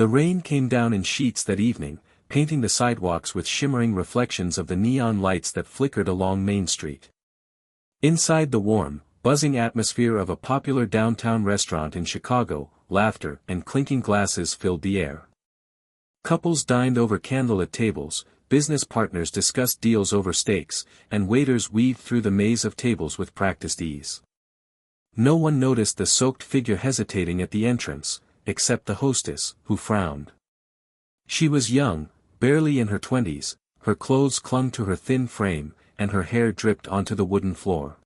The rain came down in sheets that evening, painting the sidewalks with shimmering reflections of the neon lights that flickered along Main Street. Inside the warm, buzzing atmosphere of a popular downtown restaurant in Chicago, laughter and clinking glasses filled the air. Couples dined over candlelit tables, business partners discussed deals over steaks, and waiters weaved through the maze of tables with practiced ease. No one noticed the soaked figure hesitating at the entrance, except the hostess, who frowned. She was young, barely in her 20s, her clothes clung to her thin frame, and her hair dripped onto the wooden floor.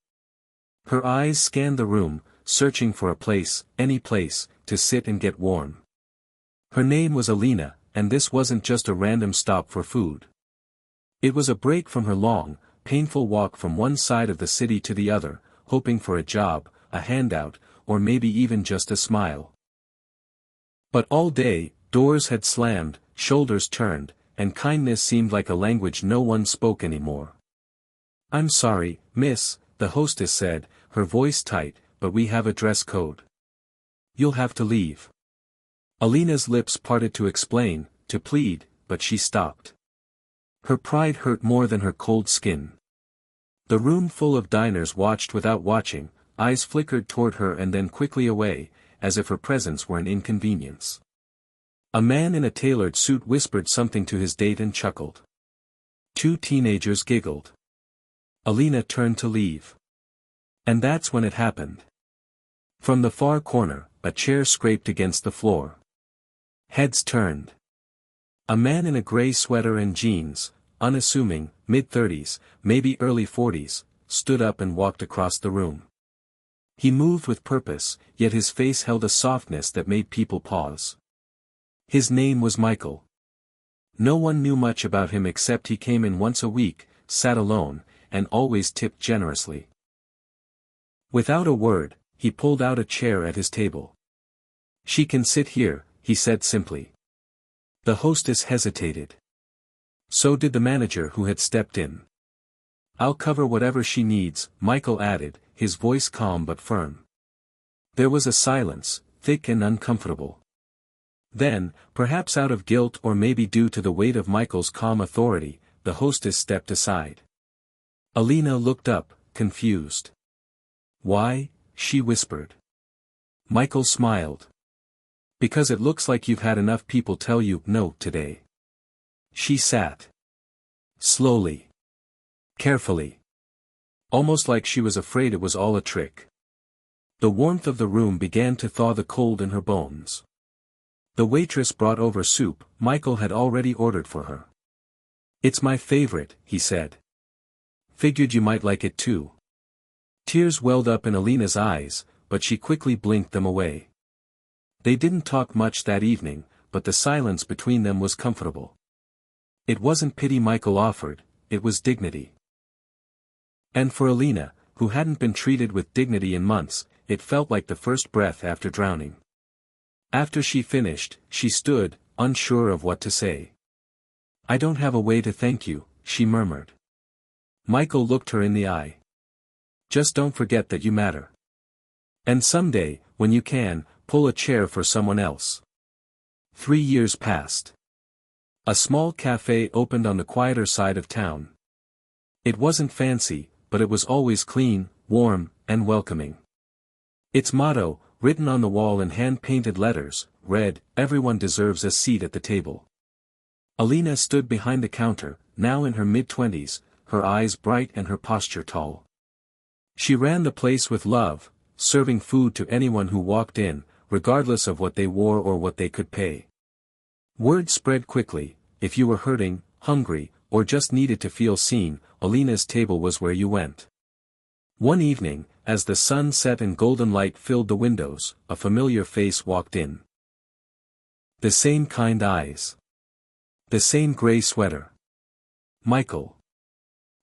Her eyes scanned the room, searching for a place, any place, to sit and get warm. Her name was Alina, and this wasn't just a random stop for food. It was a break from her long, painful walk from one side of the city to the other, hoping for a job, a handout, or maybe even just a smile. But all day, doors had slammed, shoulders turned, and kindness seemed like a language no one spoke anymore. "I'm sorry, miss," the hostess said, her voice tight, "but we have a dress code. You'll have to leave." Alina's lips parted to explain, to plead, but she stopped. Her pride hurt more than her cold skin. The room full of diners watched without watching, eyes flickered toward her and then quickly away, as if her presence were an inconvenience. A man in a tailored suit whispered something to his date and chuckled. Two teenagers giggled. Alina turned to leave. And that's when it happened. From the far corner, a chair scraped against the floor. Heads turned. A man in a gray sweater and jeans, unassuming, mid-30s, maybe early 40s, stood up and walked across the room. He moved with purpose, yet his face held a softness that made people pause. His name was Michael. No one knew much about him except he came in once a week, sat alone, and always tipped generously. Without a word, he pulled out a chair at his table. "She can sit here," he said simply. The hostess hesitated. So did the manager who had stepped in. "I'll cover whatever she needs," Michael added, his voice calm but firm. There was a silence, thick and uncomfortable. Then, perhaps out of guilt or maybe due to the weight of Michael's calm authority, the hostess stepped aside. Alina looked up, confused. "Why?" she whispered. Michael smiled. "Because it looks like you've had enough people tell you no today." She sat. Slowly. Carefully. Almost like she was afraid it was all a trick. The warmth of the room began to thaw the cold in her bones. The waitress brought over soup Michael had already ordered for her. "It's my favorite," he said. "Figured you might like it too." Tears welled up in Alina's eyes, but she quickly blinked them away. They didn't talk much that evening, but the silence between them was comfortable. It wasn't pity Michael offered, it was dignity. And for Alina, who hadn't been treated with dignity in months, it felt like the first breath after drowning. After she finished, she stood, unsure of what to say. "I don't have a way to thank you," she murmured. Michael looked her in the eye. "Just don't forget that you matter. And someday, when you can, pull a chair for someone else." 3 years passed. A small cafe opened on the quieter side of town. It wasn't fancy, but it was always clean, warm, and welcoming. Its motto, written on the wall in hand-painted letters, read, "Everyone deserves a seat at the table." Alina stood behind the counter, now in her mid-20s, her eyes bright and her posture tall. She ran the place with love, serving food to anyone who walked in, regardless of what they wore or what they could pay. Word spread quickly: if you were hurting, hungry, or just needed to feel seen, Alina's table was where you went. One evening, as the sun set and golden light filled the windows, a familiar face walked in. The same kind eyes. The same gray sweater. Michael.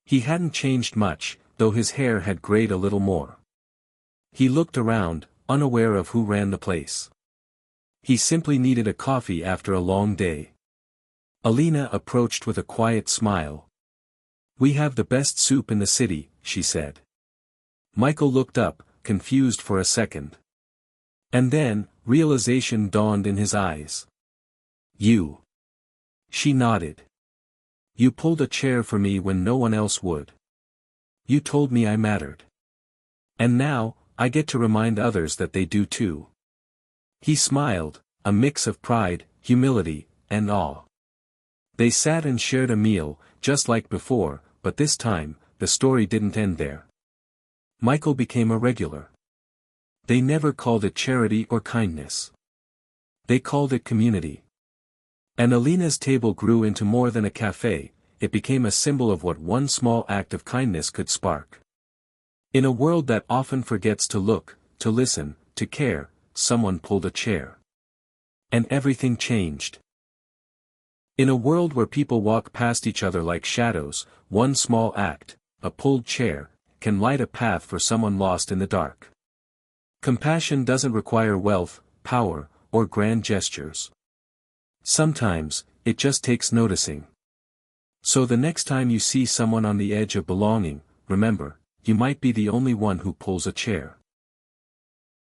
He hadn't changed much, though his hair had grayed a little more. He looked around, unaware of who ran the place. He simply needed a coffee after a long day. Alina approached with a quiet smile. "We have the best soup in the city," she said. Michael looked up, confused for a second. And then, realization dawned in his eyes. You. She nodded. You pulled a chair for me when no one else would. You told me I mattered. And now, I get to remind others that they do too. He smiled, a mix of pride, humility, and awe. They sat and shared a meal, just like before, but this time, the story didn't end there. Michael became a regular. They never called it charity or kindness. They called it community. And Alina's table grew into more than a cafe, it became a symbol of what one small act of kindness could spark. In a world that often forgets to look, to listen, to care, someone pulled a chair. And everything changed. In a world where people walk past each other like shadows, one small act, a pulled chair, can light a path for someone lost in the dark. Compassion doesn't require wealth, power, or grand gestures. Sometimes, it just takes noticing. So the next time you see someone on the edge of belonging, remember, you might be the only one who pulls a chair.